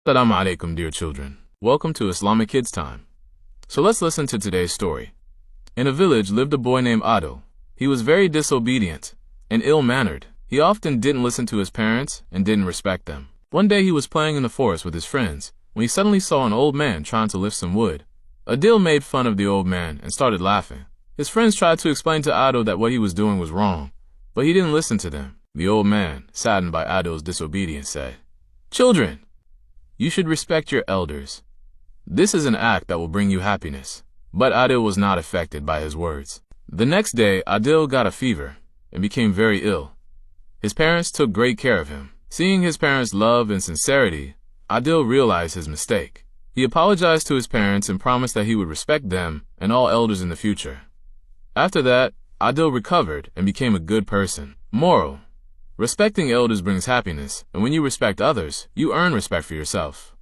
Assalamu alaikum, dear children. Welcome to Islamic Kids Time. So let's listen to today's story. In a village lived a boy named Adil. He was very disobedient and ill-mannered. He often didn't listen to his parents and didn't respect them. One day he was playing in the forest with his friends when he suddenly saw an old man trying to lift some wood. Adil made fun of the old man and started laughing. His friends tried to explain to Adil that what he was doing was wrong, but he didn't listen to them. The old man, saddened by Adil's disobedience, said, "Children, you should respect your elders. This is an act that will bring you happiness." But Adil was not affected by his words. The next day, Adil got a fever and became very ill. His parents took great care of him. Seeing his parents' love and sincerity, Adil realized his mistake. He apologized to his parents and promised that he would respect them and all elders in the future. After that, Adil recovered and became a good person. Moral: respecting elders brings happiness, and when you respect others, you earn respect for yourself.